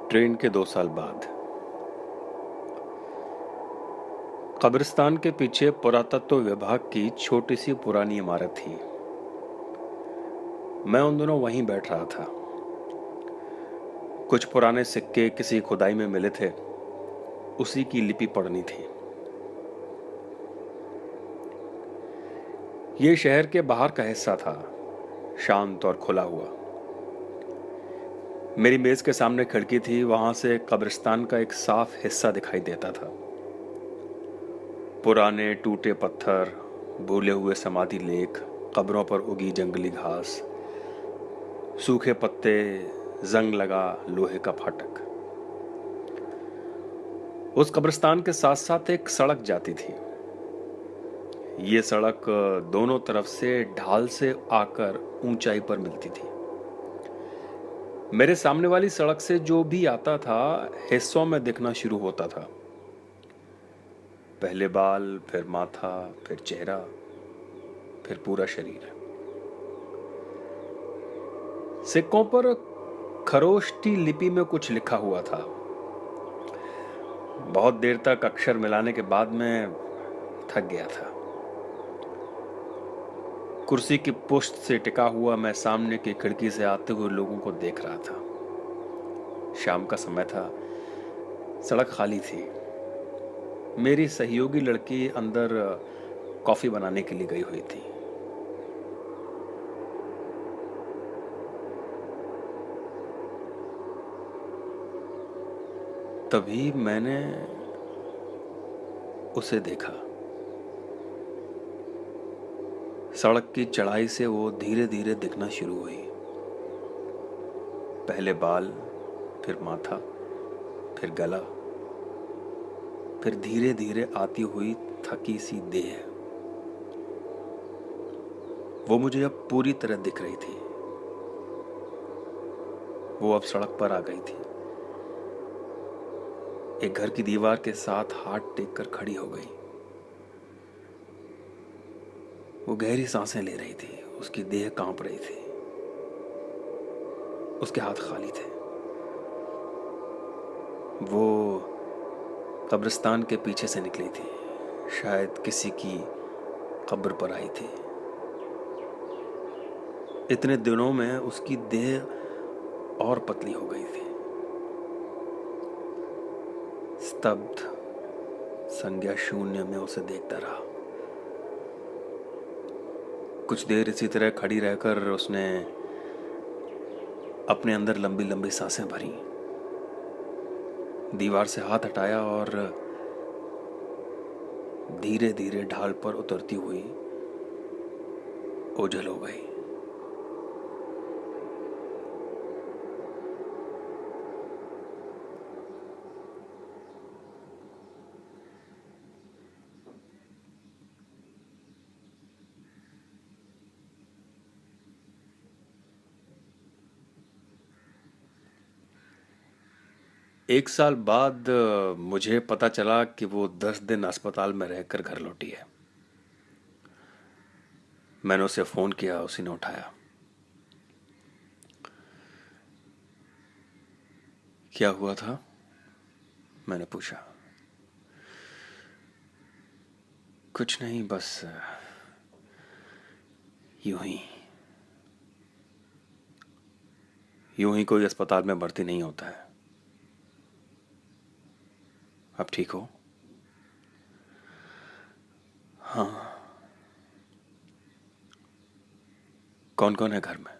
Train के 2 साल बाद कब्रिस्तान के पीछे पुरातत्व विभाग की छोटी सी पुरानी इमारत थी। मैं उन दिनों वहीं बैठ रहा था। कुछ पुराने सिक्के किसी खुदाई में मिले थे, उसी की लिपि पढ़नी थी। ये शहर के बाहर का हिस्सा था, शांत और खुला हुआ। मेरी मेज के सामने खिड़की थी, वहां से कब्रिस्तान का एक साफ हिस्सा दिखाई देता था। पुराने टूटे पत्थर, भूले हुए समाधि लेख, कब्रों पर उगी जंगली घास, सूखे पत्ते, जंग लगा लोहे का फाटक। उस कब्रिस्तान के साथ साथ एक सड़क जाती थी। ये सड़क दोनों तरफ से ढाल से आकर ऊंचाई पर मिलती थी। मेरे सामने वाली सड़क से जो भी आता था, हिस्सों में दिखना शुरू होता था। पहले बाल, फिर माथा, फिर चेहरा, फिर पूरा शरीर। सिक्कों पर खरोष्टी लिपि में कुछ लिखा हुआ था। बहुत देर तक अक्षर मिलाने के बाद मैं थक गया था। कुर्सी की पुष्ट से टिका हुआ मैं सामने की खिड़की से आते हुए लोगों को देख रहा था। शाम का समय था, सड़क खाली थी। मेरी सहयोगी लड़की अंदर कॉफी बनाने के लिए गई हुई थी। तभी मैंने उसे देखा। सड़क की चढ़ाई से वो धीरे धीरे दिखना शुरू हुई। पहले बाल, फिर माथा, फिर गला, फिर धीरे धीरे आती हुई थकी सी देह। वो मुझे अब पूरी तरह दिख रही थी। वो अब सड़क पर आ गई थी। एक घर की दीवार के साथ हाथ टेक कर खड़ी हो गई। वो गहरी सांसें ले रही थी, उसकी देह कांप रही थी, उसके हाथ खाली थे। वो कब्रिस्तान के पीछे से निकली थी, शायद किसी की कब्र पर आई थी। इतने दिनों में उसकी देह और पतली हो गई थी। स्तब्ध, संज्ञा शून्य में उसे देखता रहा। कुछ देर इसी तरह खड़ी रहकर उसने अपने अंदर लंबी लंबी सांसें भरी, दीवार से हाथ हटाया और धीरे धीरे ढाल पर उतरती हुई ओझल हो गई। एक साल बाद मुझे पता चला कि वो 10 दिन अस्पताल में रहकर घर लौटी है। मैंने उसे फोन किया, उसी ने उठाया। क्या हुआ था, मैंने पूछा। कुछ नहीं, बस यूं ही यूं ही कोई अस्पताल में भर्ती नहीं होता है। अब ठीक हो? हाँ। कौन कौन है घर में?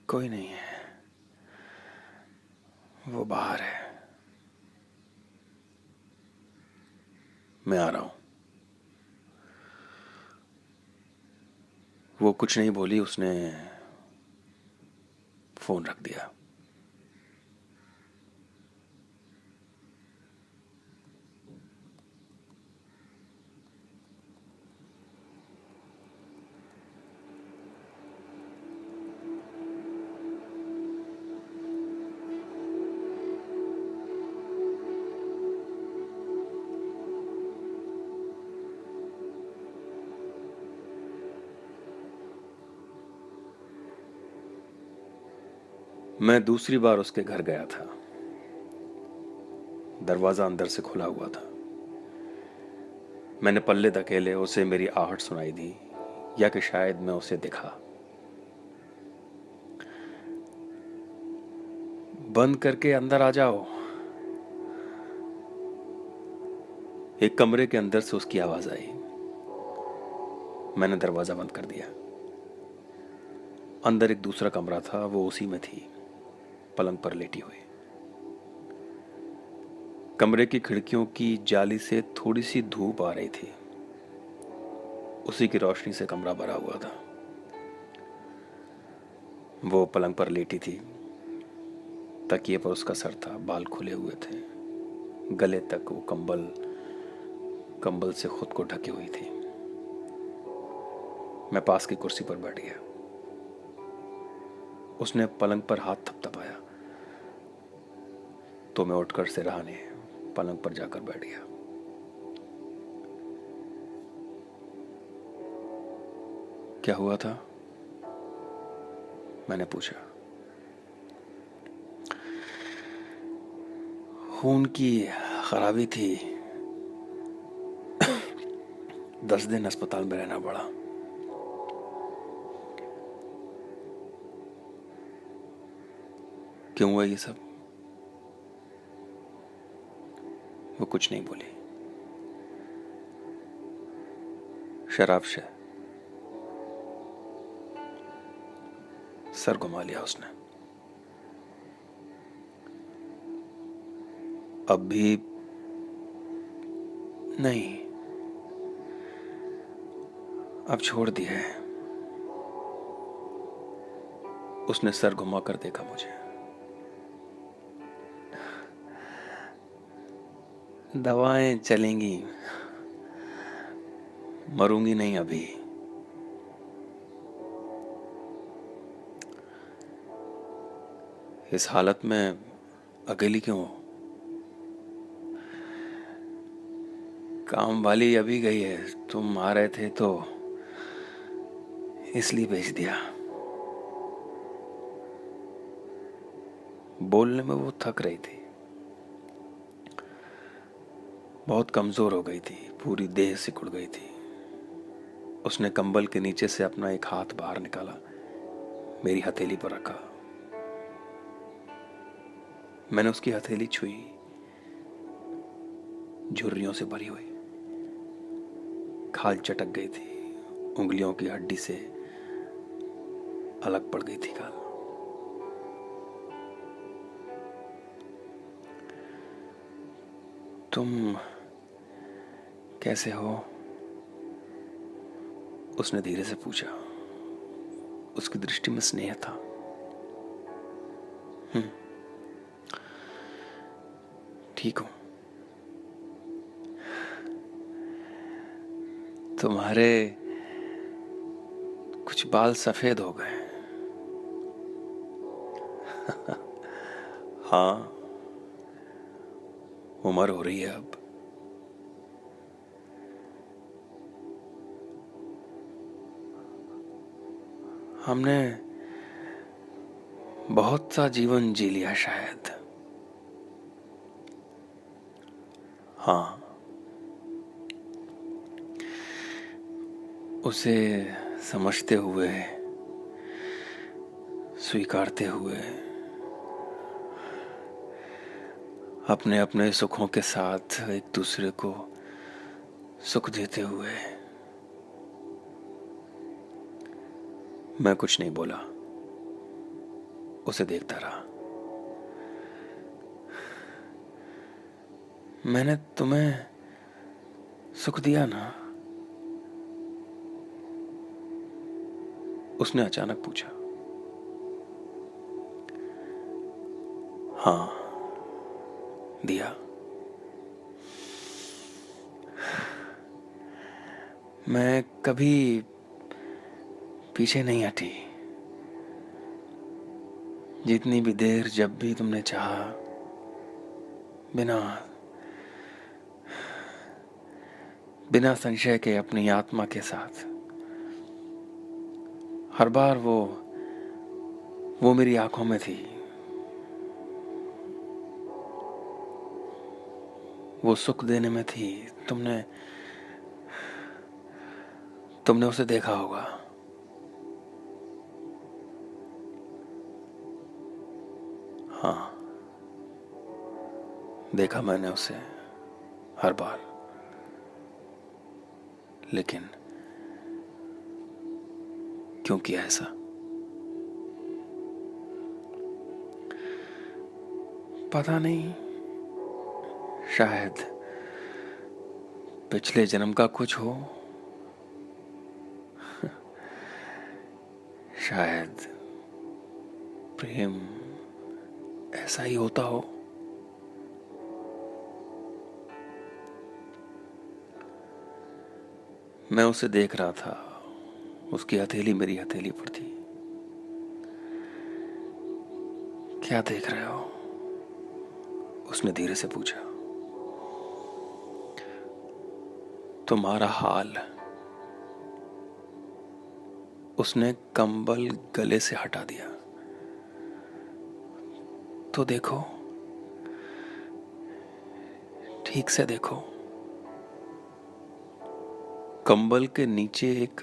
कोई नहीं है, वो बाहर है। मैं आ रहा हूं। वो कुछ नहीं बोली, उसने फोन रख दिया। मैं दूसरी बार उसके घर गया था। दरवाजा अंदर से खुला हुआ था। मैंने पल्ले धकेले, उसे मेरी आहट सुनाई दी, या कि शायद मैं उसे दिखा। बंद करके अंदर आ जाओ। एक कमरे के अंदर से उसकी आवाज आई। मैंने दरवाजा बंद कर दिया। अंदर एक दूसरा कमरा था, वो उसी में थी, पलंग पर लेटी हुई। कमरे की खिड़कियों की जाली से थोड़ी सी धूप आ रही थी। उसी की रोशनी से कमरा भरा हुआ था। वो पलंग पर लेटी थी। तकिए पर उसका सर था, बाल खुले हुए थे, गले तक वो कंबल से खुद को ढकी हुई थी। मैं पास की कुर्सी पर बैठ गया। उसने पलंग पर हाथ थपथपाया तो मैं उठकर सिरहाने पलंग पर जाकर बैठ गया। क्या हुआ था? मैंने पूछा। खून की खराबी थी, 10 दिन अस्पताल में रहना पड़ा। क्यों हुआ ये सब? वो कुछ नहीं बोली। शराब से सर घुमा लिया उसने। अब भी नहीं, अब छोड़ दिया है। उसने सर घुमा कर देखा मुझे। दवाएं चलेंगी, मरूंगी नहीं अभी। इस हालत में अकेली क्यों हो? काम वाली अभी गई है, तुम आ रहे थे तो इसलिए भेज दिया। बोलने में वो थक रही थी, बहुत कमजोर हो गई थी, पूरी देह सिकुड़ गई थी। उसने कंबल के नीचे से अपना एक हाथ बाहर निकाला, मेरी हथेली पर रखा। मैंने उसकी हथेली छुई, झुर्रियों से भरी हुई। खाल चटक गई थी, उंगलियों की हड्डी से अलग पड़ गई थी खाल। तुम कैसे हो? उसने धीरे से पूछा। उसकी दृष्टि में स्नेह था। ठीक हूं। तुम्हारे कुछ बाल सफेद हो गए। हाँ, उम्र हो रही है अब। हमने बहुत सा जीवन जी लिया शायद। हाँ, उसे समझते हुए, स्वीकारते हुए, अपने अपने सुखों के साथ एक दूसरे को सुख देते हुए। मैं कुछ नहीं बोला, उसे देखता रहा। मैंने तुम्हें सुख दिया ना? उसने अचानक पूछा। हाँ, दिया। मैं कभी पीछे नहीं हटी। जितनी भी देर, जब भी तुमने चाहा, बिना संशय के, अपनी आत्मा के साथ। हर बार वो मेरी आंखों में थी, वो सुख देने में थी। तुमने तुमने उसे देखा होगा। हाँ, देखा मैंने उसे हर बार। लेकिन क्यों किया ऐसा? पता नहीं, शायद पिछले जन्म का कुछ हो, शायद प्रेम ऐसा ही होता हो। मैं उसे देख रहा था, उसकी हथेली मेरी हथेली पर थी। क्या देख रहे हो? उसने धीरे से पूछा। तुम्हारा हाल। उसने कंबल गले से हटा दिया। तो देखो, ठीक से देखो। कंबल के नीचे एक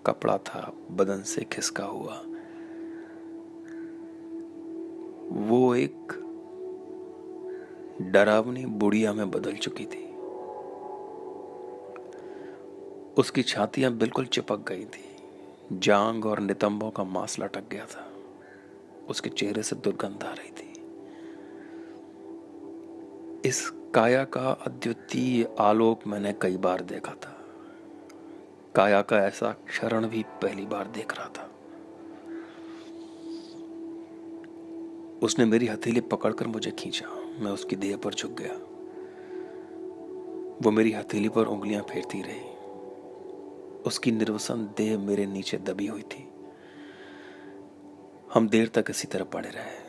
कपड़ा था, बदन से खिसका हुआ। वो एक डरावनी बुढ़िया में बदल चुकी थी। उसकी छातियां बिल्कुल चिपक गई थी, जांग और नितंबों का मांस लटक गया था। उसके चेहरे से दुर्गंध आ रही थी। इस काया का अद्वितीय आलोक मैंने कई बार देखा था। काया का ऐसा क्षरण भी पहली बार देख रहा था। उसने मेरी हथेली पकड़कर मुझे खींचा। मैं उसकी देह पर झुक गया। वो मेरी हथेली पर उंगलियां फेरती रही। उसकी निर्वसन देह मेरे नीचे दबी हुई थी। हम देर तक इसी तरह पड़े रहे।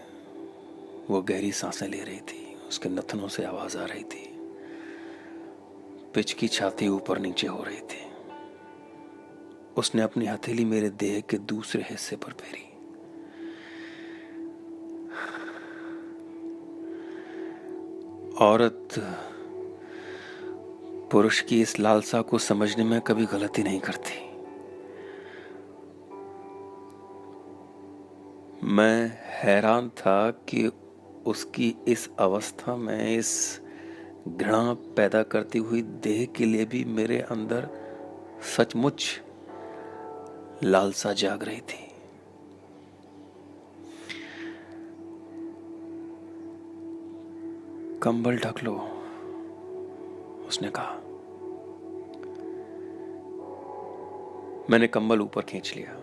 वो गहरी सांसें ले रही थी। उसके नथनों से आवाज आ रही थी। पिच की छाती ऊपर नीचे हो रही थी। उसने अपनी हथेली मेरे देह के दूसरे हिस्से पर फेरी। औरत पुरुष की इस लालसा को समझने में कभी गलती नहीं करती। मैं हैरान था कि उसकी इस अवस्था में इस घृणा पैदा करती हुई देह के लिए भी मेरे अंदर सचमुच लालसा जाग रही थी। कंबल ढक लो, उसने कहा। मैंने कंबल ऊपर खींच लिया।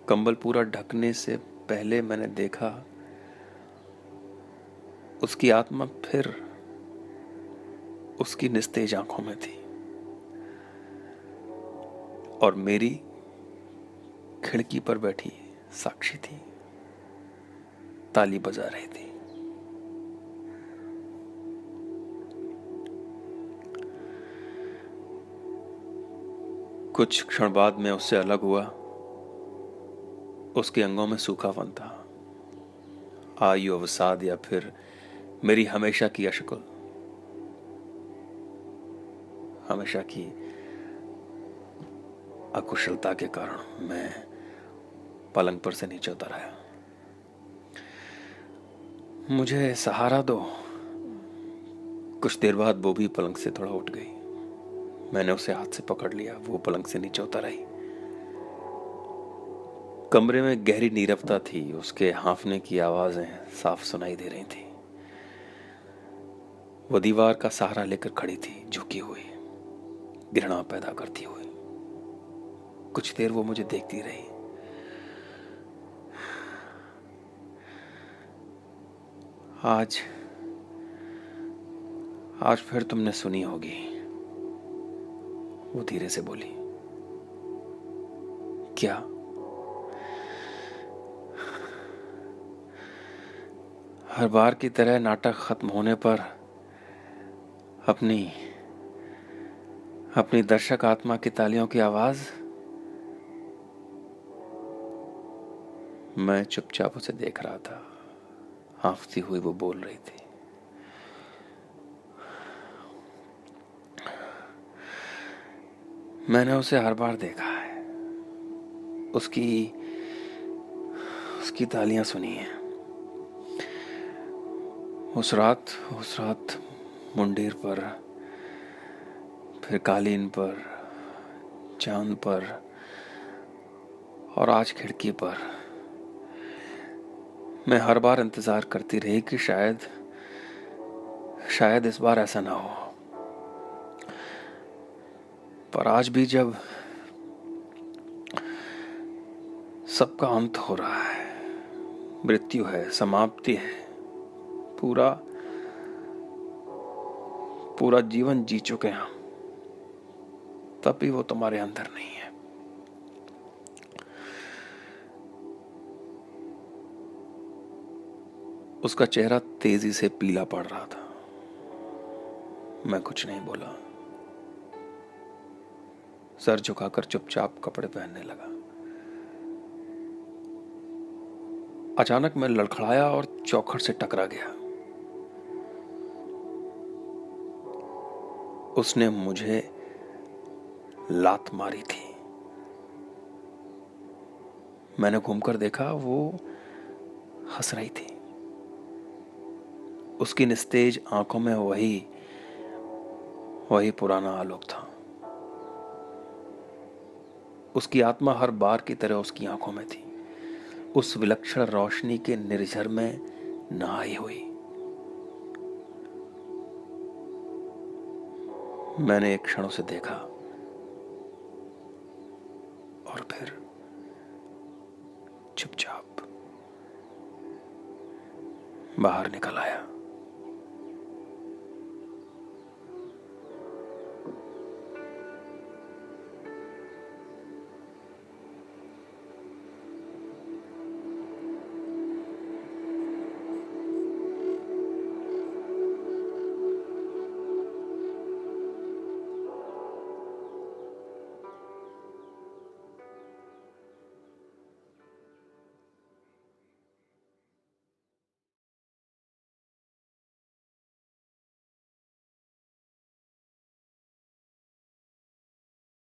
कंबल पूरा ढकने से पहले मैंने देखा उसकी आत्मा फिर उसकी निस्तेज आंखों में थी और मेरी खिड़की पर बैठी साक्षी थी, ताली बजा रही थी। कुछ क्षण बाद मैं उससे अलग हुआ। उसके अंगों में सूखापन था, आयु अवसाद या फिर मेरी हमेशा की अशक्ल, हमेशा की अकुशलता के कारण मैं पलंग पर से नीचे उतर आया। मुझे सहारा दो। कुछ देर बाद वो भी पलंग से थोड़ा उठ गई। मैंने उसे हाथ से पकड़ लिया। वो पलंग से नीचे उतर आई। कमरे में गहरी नीरवता थी। उसके हाँफने की आवाजें साफ सुनाई दे रही थी। वो दीवार का सहारा लेकर खड़ी थी, झुकी हुई, घृणा पैदा करती हुई। कुछ देर वो मुझे देखती रही। आज फिर तुमने सुनी होगी, वो धीरे से बोली। क्या? हर बार की तरह नाटक खत्म होने पर अपनी दर्शक आत्मा की तालियों की आवाज। मैं चुपचाप उसे देख रहा था। हाँफती हुई वो बोल रही थी। मैंने उसे हर बार देखा है, उसकी उसकी तालियां सुनी हैं। उस रात मुंडेर पर, फिर कालीन पर, चांद पर, और आज खिड़की पर। मैं हर बार इंतजार करती रही कि शायद इस बार ऐसा ना हो। पर आज भी जब सबका अंत हो रहा है, मृत्यु है, समाप्ति है, पूरा पूरा जीवन जी चुके हैं हम, तब भी वो तुम्हारे अंदर नहीं है। उसका चेहरा तेजी से पीला पड़ रहा था। मैं कुछ नहीं बोला, सर झुकाकर चुपचाप कपड़े पहनने लगा। अचानक मैं लड़खड़ाया और चौखट से टकरा गया। उसने मुझे लात मारी थी। मैंने घूमकर देखा, वो हंस रही थी। उसकी निस्तेज आंखों में वही पुराना आलोक था। उसकी आत्मा हर बार की तरह उसकी आंखों में थी, उस विलक्षण रोशनी के निर्झर में नहाई हुई। मैंने एक क्षण उसे देखा और फिर चुपचाप बाहर निकल आया।